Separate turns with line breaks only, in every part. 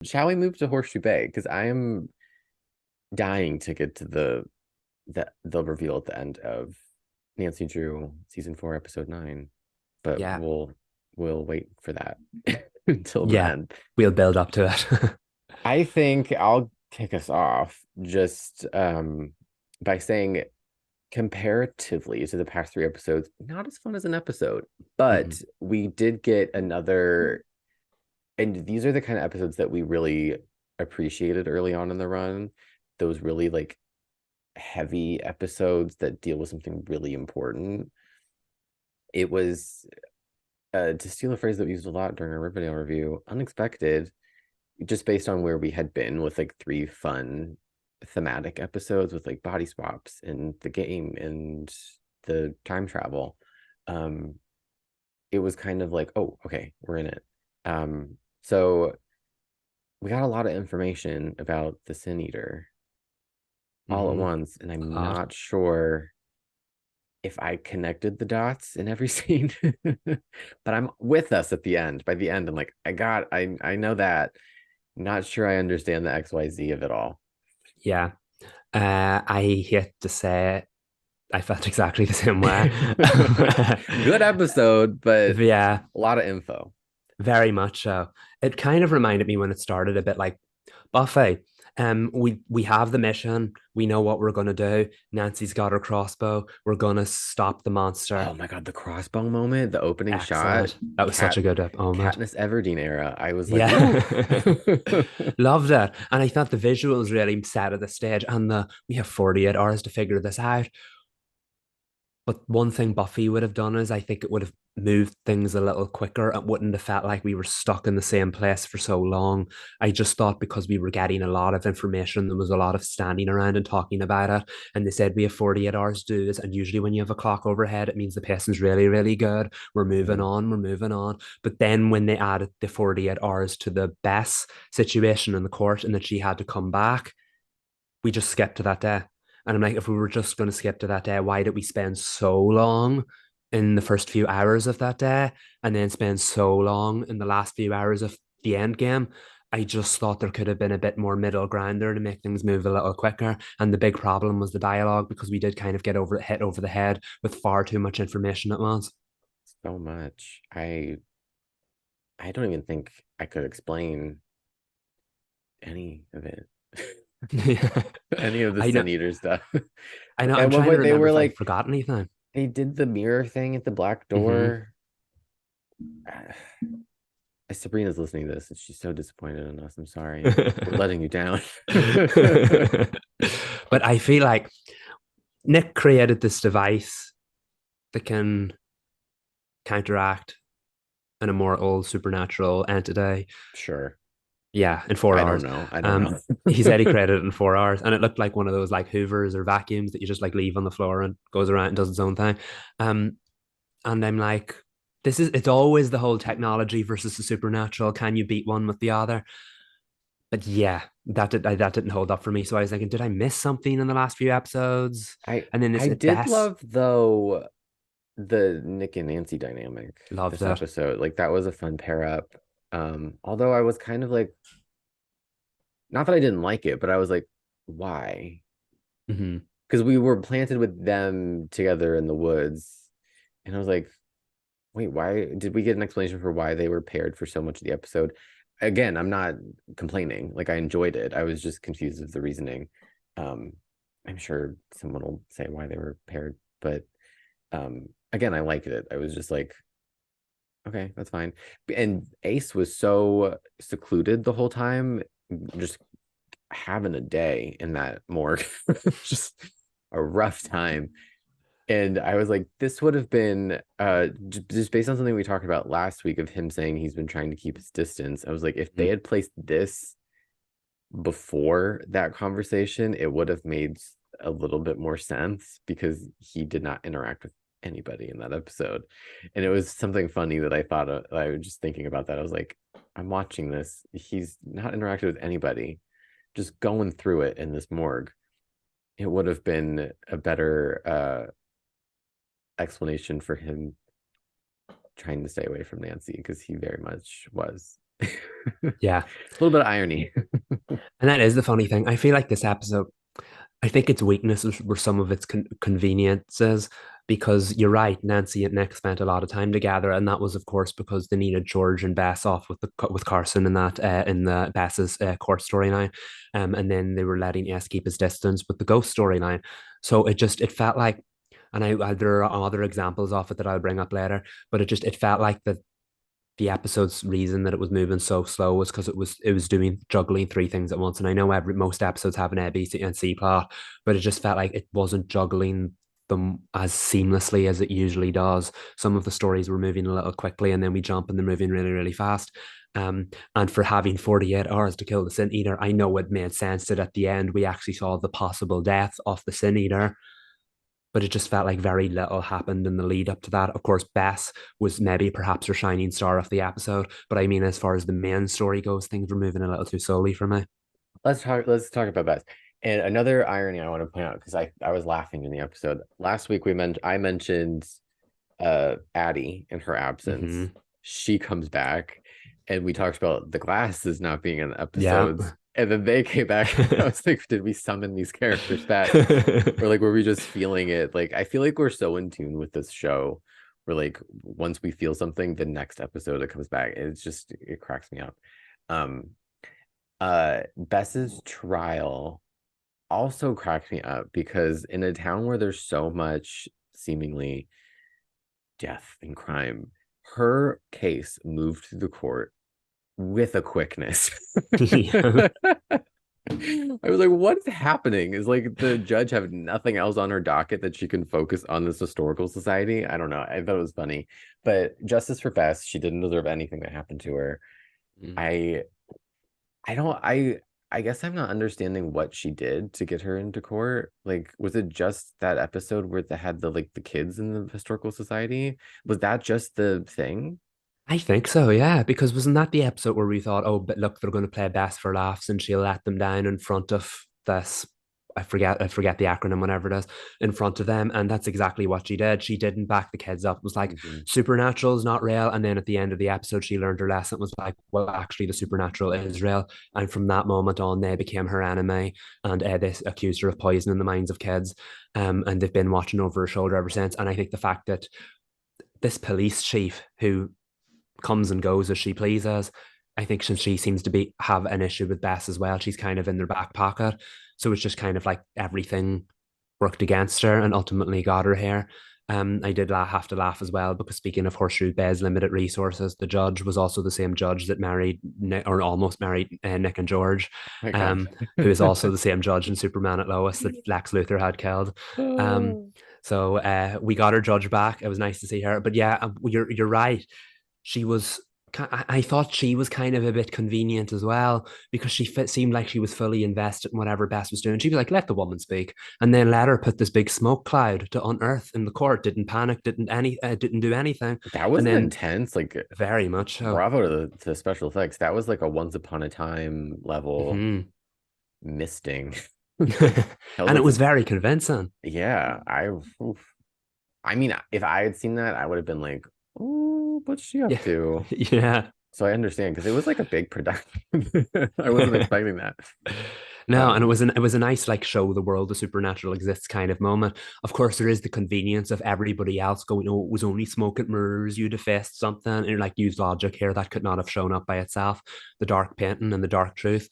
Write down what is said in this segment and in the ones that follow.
Shall we move to Horseshoe Bay? Because I am dying to get to the reveal at the end of Nancy Drew season 4, episode 9. But
Yeah,
we'll wait for that until
yeah,
then.
we'll build up to it.
I think I'll kick us off just by saying comparatively to the past 3 episodes, not as fun as an episode,
Mhm.
but we did get another, and these are the kind of episodes that we really appreciated early on in the run. Those really like heavy episodes that deal with something really important. It was, to steal a phrase that we used a lot during our Riverdale review, unexpected, just based on where we had been with like 3 fun thematic episodes with like body swaps and the game and the time travel. Um, it was kind of like, oh, okay, we're in it. So we got a lot of information about the Sin Eater all at
Mhm.
once, and I'm
Hot.
not sure if I connected the dots in every scene. But I'm with us at the end. By the end, I'm like, I know that. Not sure I understand the XYZ of it all.
Yeah. I hate to say it, I felt exactly the same way.
Good episode, but
Yeah,
a lot of info.
very much so. It kind of reminded me when it started a bit like Buffy. We have the mission. We know what we're gonna do. Nancy's got her crossbow. We're gonna stop the monster.
Oh my God, the crossbow moment, the opening shot,
Excellent. That was such
Cat
a good moment.
Katniss Everdeen era. I was like, ooh.
Yeah. Loved it. And I thought the visuals really set at the stage and the we have 48 hours to figure this out. But one thing Buffy would have done is I think it would have moved things a little quicker. It wouldn't have felt like we were stuck in the same place for so long. I just thought because we were getting a lot of information, there was a lot of standing around and talking about it. And they said we have 48 hours to do this. And usually when you have a clock overhead, it means the pacing's really, really good. We're moving
Mhm.
on, we're moving on. But then when they added the 48 hours to the Bess situation in the court and that she had to come back, we just skipped to that day. And I'm like, if we were just going to skip to that day, why did we spend so long in the first few hours of that day and then spend so long in the last few hours of the end game? I just thought there could have been a bit more middle ground there to make things move a little quicker. And the big problem was the dialogue because we did kind of get hit over the head with far too much information at once.
So much. I don't even think I could explain any of it. Any of the
I know.
Sin Eater stuff.
I know. I'm
At one
trying to
point they
remember
were
if I
like,
forgot anything.
they did the mirror thing at the black
Mm-hmm.
door. Sabrina's listening to this and she's so disappointed in us. I'm sorry. We're letting you down.
But I feel like Nick created this device that can counteract an immortal supernatural entity.
Sure.
Yeah, in four
I don't
hours.
know. I don't
Um,
know.
he said he created it in 4 hours, and it looked like one of those like Hoovers or vacuums that you just like leave on the floor and goes around and does its own thing. Um, and I'm like, it's always the whole technology versus the supernatural. Can you beat one with the other? But yeah, that didn't hold up for me. So I was thinking, did I miss something in the last few episodes?
I
And then it's
I
at
did
best
love though the Nick and Nancy dynamic
loved
this
it.
episode. Like that was a fun pair up. Although I was kind of like, not that I didn't like it, but I was like, why?
Mm-hmm.
Because we were planted with them together in the woods, and I was like, wait, why did we get an explanation for why they were paired for so much of the episode? Again, I'm not complaining. Like I enjoyed it. I was just confused with the reasoning. Um, I'm sure someone will say why they were paired, but again, I liked it. I was just like, okay, that's fine. And Ace was so secluded the whole time, just having a day in that morgue. Just a rough time. And I was like, this would have been just based on something we talked about last week of him saying he's been trying to keep his distance. I was like, if they had placed this before that conversation, it would have made a little bit more sense because he did not interact with anybody in that episode. And it was something funny that I thought of, I was just thinking about that. I was like, I'm watching this. He's not interacted with anybody, just going through it in this morgue. It would have been a better explanation for him trying to stay away from Nancy because he very much was. A
Yeah.
little bit of irony.
And that is the funny thing. I feel like this episode, I think its weaknesses were some of its conveniences because you're right. Nancy and Nick spent a lot of time together, and that was, of course, because they needed George and Bess off with Carson in that in the Bess's court storyline, and then they were letting S keep his distance with the ghost storyline. So it felt like, and there are other examples of it that I'll bring up later, but it felt like the episode's reason that it was moving so slow was because it was doing juggling three things at once. And I know most episodes have an A, B, C, and C plot, but it just felt like it wasn't juggling them as seamlessly as it usually does. Some of the stories were moving a little quickly, and then we jump and they're moving really, really fast. And for having 48 hours to kill the Sin Eater, I know it made sense that at the end we actually saw the possible death of the Sin Eater, but it just felt like very little happened in the lead up to that. Of course, Bess was maybe perhaps her shining star of the episode, but I mean, as far as the main story goes, things were moving a little too slowly for me.
Let's talk about Bess. And another irony I want to point out, because I was laughing in the episode. Last week I mentioned Addie in her absence.
Mm-hmm.
She comes back and we talked about the glasses not being in the
Yeah.
episodes. And then they came back and I was like, did we summon these characters back? Or like were we just feeling it? Like I feel like we're so in tune with this show. Where like once we feel something, the next episode it comes back. It's just it cracks me up. Um Bess's trial also cracked me up because in a town where there's so much seemingly death and crime, her case moved through the court with a quickness.
Yeah.
I was like, what's happening? Is like the judge have nothing else on her docket that she can focus on this historical society? I don't know. I thought it was funny. But justice for Bess, she didn't deserve anything that happened to her. I I don't I guess I'm not understanding what she did to get her into court. Like, was it just that episode where they had the kids in the historical society? Was that just the thing?
I think so, yeah, because wasn't that the episode where we thought, oh, but look, they're going to play Bess for laughs and she'll let them down in front of this. I forget the acronym, whatever it is, in front of them. And that's exactly what she did. She didn't back the kids up. It was like,
Mhm.
supernatural is not real. And then at the end of the episode, she learned her lesson. It was like, well, actually, the supernatural is real. And from that moment on, they became her enemy. And they accused her of poisoning the minds of kids. And they've been watching over her shoulder ever since. And I think the fact that this police chief who comes and goes as she pleases. I think since she seems to be have an issue with Bess as well, she's kind of in their back pocket. So it's just kind of like everything worked against her and ultimately got her here. I did have to laugh as well because speaking of Horseshoe Bay's limited resources, the judge was also the same judge that married Nick, or almost married Nick and George,
Oh my God.
um, who is also the same judge in Superman at Lois that Lex Luthor had killed. Um, so we got her judge back. It was nice to see her. But yeah, you're right. She was I thought she was kind of a bit convenient as well because seemed like she was fully invested in whatever Bess was doing. She'd be like, let the woman speak. And then let her put this big smoke cloud to unearth in the court, didn't panic, didn't do anything.
That
And
was
then
intense. Like,
very much so.
bravo to the special effects. That was like a once upon a time level
Mhm.
misting. That was
And it
like
was
some,
very convincing.
yeah. Oof. I mean, if I had seen that, I would have been like, "Oh, what's she up
Yeah.
to?"
Yeah.
So I understand because it was like a big production. I wasn't expecting that.
No, and
Um,
it was a nice like show the world the supernatural exists kind of moment. Of course, there is the convenience of everybody else going, "Oh, it was only smoke and mirrors. You defaced something," and you're like, use logic here. That could not have shown up by itself. The dark painting and the dark truth.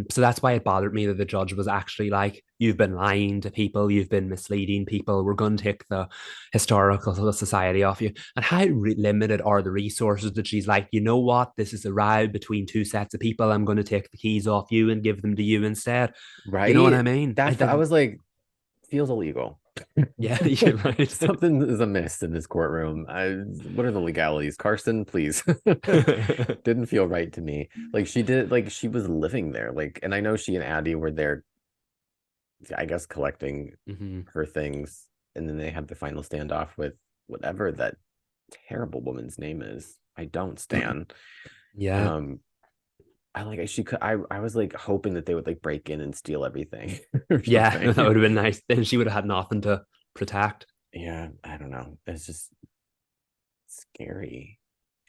So that's why it bothered me that the judge was actually like, "You've been lying to people. You've been misleading people. We're going to take the historical society off you." And how limited are the resources that she's like, you know what? This is a row between two sets of people. I'm going to take the keys off you and give them to you instead. You know what
right?
I mean?
I was like, feels illegal.
Yeah, you're right.
Something is amiss in this courtroom. What are the legalities? Carson, please. Didn't feel right to me. Like she did, like she was living there. Like, and I know she and Addie were there, I guess, collecting
Mhm.
her things, and then they had the final standoff with whatever that terrible woman's name is. I don't stand.
Yeah.
Um, I like she could. I was like hoping that they would like break in and steal everything or
Yeah, that
something.
would have been nice. Then she would have had nothing to protect.
Yeah, I don't know. It's just scary.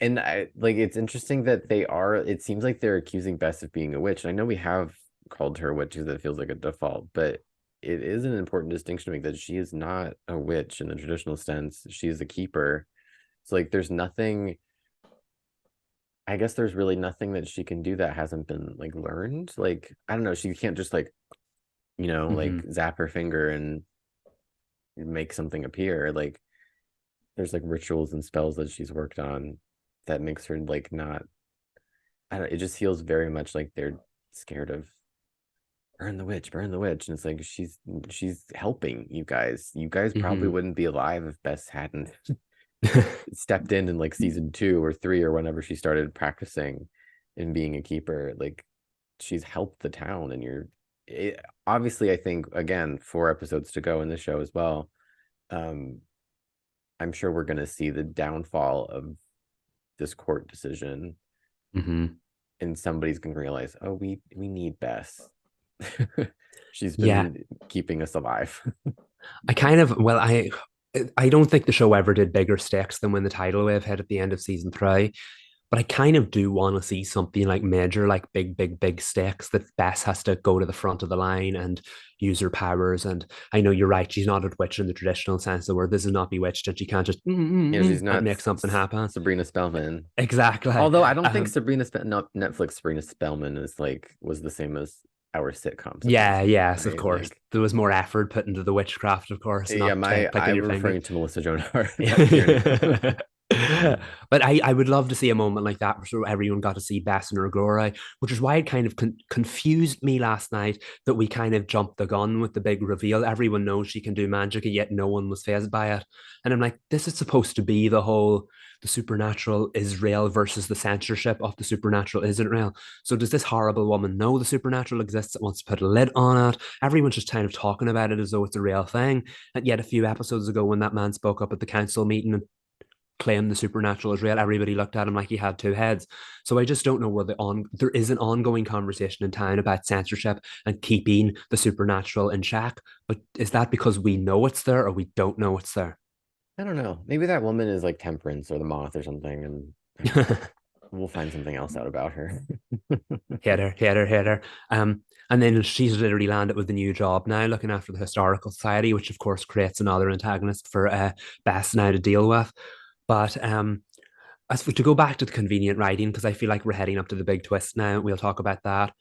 And I like it's interesting that they are, it seems like they're accusing Bess of being a witch. I know we have called her a witch because it feels like a default, but it is an important distinction to make that she is not a witch in the traditional sense. She's a keeper. So like there's nothing, I guess there's really nothing that she can do that hasn't been like learned. Like, I don't know, she can't just like, like
Hmm.
zap her finger and make something appear. Like there's like rituals and spells that she's worked on that makes her like not, I don't, it just feels very much like they're scared of burn the witch. And it's like she's helping you guys. You guys probably
Hmm.
wouldn't be alive if Bess hadn't stepped in like season 2 or 3 or whenever she started practicing and being a keeper. Like she's helped the town, and obviously I think again 4 episodes to go in the show as well. Um, I'm sure we're gonna see the downfall of this court decision,
Hmm.
and somebody's gonna realize, oh, we need Bess. She's
Yeah,
been keeping us alive.
I kind of well, I don't think the show ever did bigger stakes than when the tidal wave hit at the end of season three. But I kind of do want to see something like major, like big, big, big stakes that Bess has to go to the front of the line and use her powers. And I know you're right; she's not a witch in the traditional sense of the word. This is not bewitched, and she can't just
She's
and
not
make something happen.
Sabrina Spellman.
Exactly.
Although I don't think
Um,
no, Netflix Sabrina Spellman is like was the same as our sitcom Sabrina
yeah,
Spellman,
yes, of
right?
course.
Like,
There was more effort put into the witchcraft, of course,
yeah,
not clicking
I'm
your finger.
referring to Melissa Joan Hart. That's your name.
But I would love to see a moment like that where everyone got to see Bess in her glory, which is why it kind of confused me last night that we kind of jumped the gun with the big reveal. Everyone knows she can do magic, and yet no one was fazed by it. And I'm like, this is supposed to be the supernatural is real versus the censorship of the supernatural isn't real. So does this horrible woman know the supernatural exists and wants to put a lid on it? Everyone's just kind of talking about it as though it's a real thing. And yet a few episodes ago when that man spoke up at the council meeting and claim the supernatural is real, everybody looked at him like he had two heads. So I just don't know where there is an ongoing conversation in town about censorship and keeping the supernatural in check. But is that because we know it's there or we don't know it's there?
I don't know. Maybe that woman is like Temperance or the Moth or something, and I don't know. We'll find something else out about her.
Hit her, hit her, hit her. And then she's literally landed with the new job now, looking after the historical society, which of course creates another antagonist for Bess now to deal with. But as for to go back to the convenient writing, because I feel like we're heading up to the big twist now. We'll talk about that.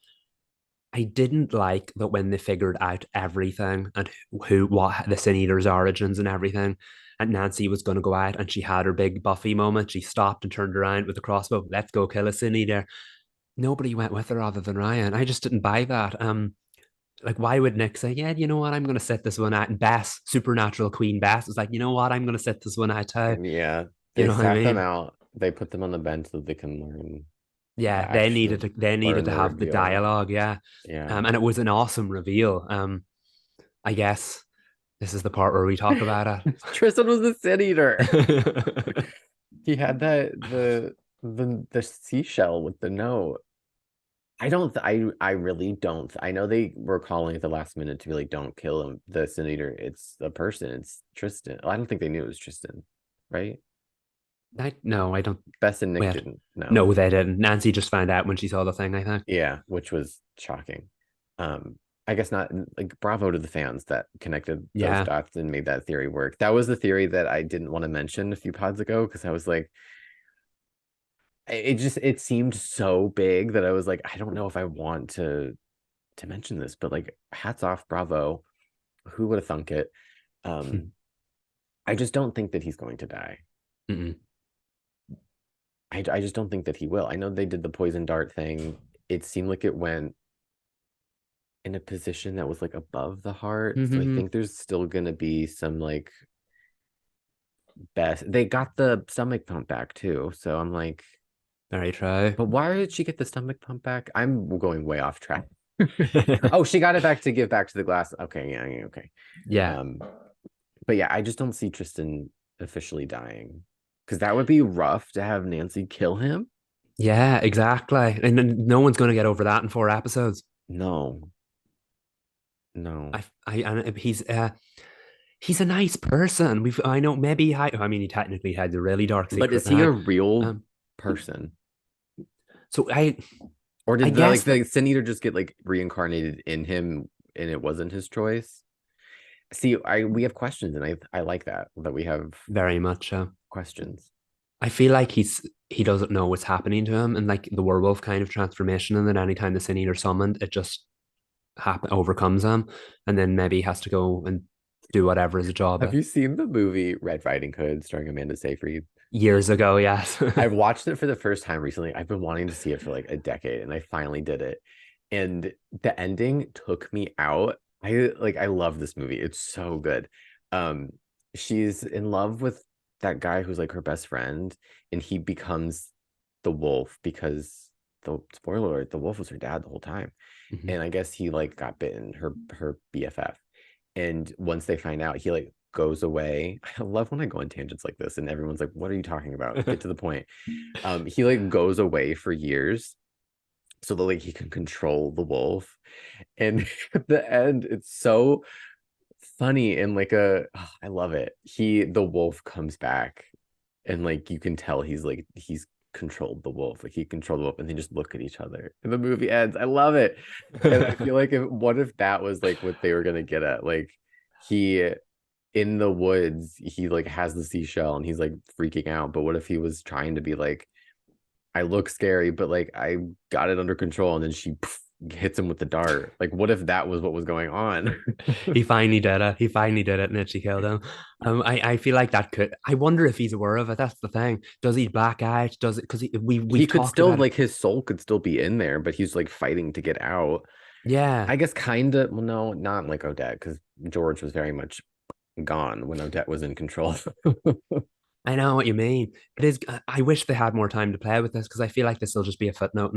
I didn't like that when they figured out everything and what the Sin Eater's origins and everything. And Nancy was going to go out and she had her big Buffy moment. She stopped and turned around with the crossbow. Let's go kill a Sin Eater. Nobody went with her other than Ryan. I just didn't buy that. Like, why would Nick say, yeah, you know what, I'm going to set this one out? And Bess, supernatural Queen Bess, is like, you know what, I'm going to set this one out too.
And yeah,
You
they
know what I
sat them
mean?
out. They put them on the bench so they can learn the
Yeah,
action,
they needed
learn
to
the
have the
reveal.
dialogue. Yeah.
Yeah.
And it was an awesome reveal. I guess this is the part where we talk about
Tristan was the Sin Eater.
it.
He had the seashell with the note. I really don't. I know they were calling at the last minute to be like, don't kill him, the Sin Eater. It's a person. It's Tristan. Well, I don't think they knew it was Tristan, right?
No, I don't.
Bess and Nick
Wait,
didn't know.
no, they didn't. Nancy just found out when she saw the thing, I think.
Yeah, which was shocking. I guess not like bravo to the fans that connected those
Yeah.
dots and made that theory work. That was the theory that I didn't want to mention a few pods ago because I was like, it seemed so big that I was like, I don't know if I want to mention this, but like hats off, bravo. Who would have thunk it? Um, I just don't think that he's going to die.
Mm-mm.
I just don't think that he will. I know they did the poison dart thing. It seemed like it went in a position that was like above the heart. So I
Mm-hmm.
think there's still gonna be some like best. They got the stomach pump back too. So I'm like,
Very true.
but why did she get the stomach pump back? I'm going way off track. Oh, she got it back to give back to the glass. Okay, yeah, okay.
Yeah.
Um, but yeah, I just don't see Tristan officially dying because that would be rough to have Nancy kill him.
Yeah, exactly. And no one's going to get over that in 4 episodes.
No, no.
And he's a nice person. I know maybe I mean, he technically had the really dark
But
secret
is he
now.
a real
Um,
person?
So I
Or
I
did
guess that
the Sin Eater just get like reincarnated in him and it wasn't his choice? See, I we have questions and I like that we have
very much.
questions.
I feel like he doesn't know what's happening to him, and like the werewolf kind of transformation, and then anytime the sin eater summoned, it just happen overcomes him, and then maybe he has to go and do whatever his job
Have
is.
you seen the movie Red Riding Hood starring Amanda Seyfried?
Years ago, yes.
I've watched it for the first time recently. I've been wanting to see it for like a decade and I finally did it. And the ending took me out. I love this movie. It's so good. Um she's in love with that guy who's like her best friend and he becomes the wolf because the spoiler alert, the wolf was her dad the whole time.
Mhm.
And I guess he like got bitten, her BFF. And once they find out, he like goes away. I love when I go on tangents like this and everyone's like, what are you talking about? Get to the point. He like goes away for years so that like he can control the wolf. And at the end, it's so funny and like I love it. The wolf comes back and like you can tell he's controlled the wolf. Like he controlled the wolf and they just look at each other. And the movie ends. I love it. And I feel like if what if that was like what they were gonna get at? Like he in the woods, he like has the seashell and he's like freaking out. But what if he was trying to be like, I look scary, but like I got it under control, and then she poof, hits him with the dart. Like, what if that was what was going on?
He finally did it. He finally did it, and then she killed him. I feel like that could. I wonder if he's aware of it. That's the thing. Does he black out? Does it? Because
He
we've
could
talked
still
about it.
like his soul could still be in there, but he's like fighting to get out.
Yeah,
I guess kind of. Well, no, not like Odette, because George was very much gone when Odette was in control.
I know what you mean. It is. I wish they had more time to play with this because I feel like this will just be a footnote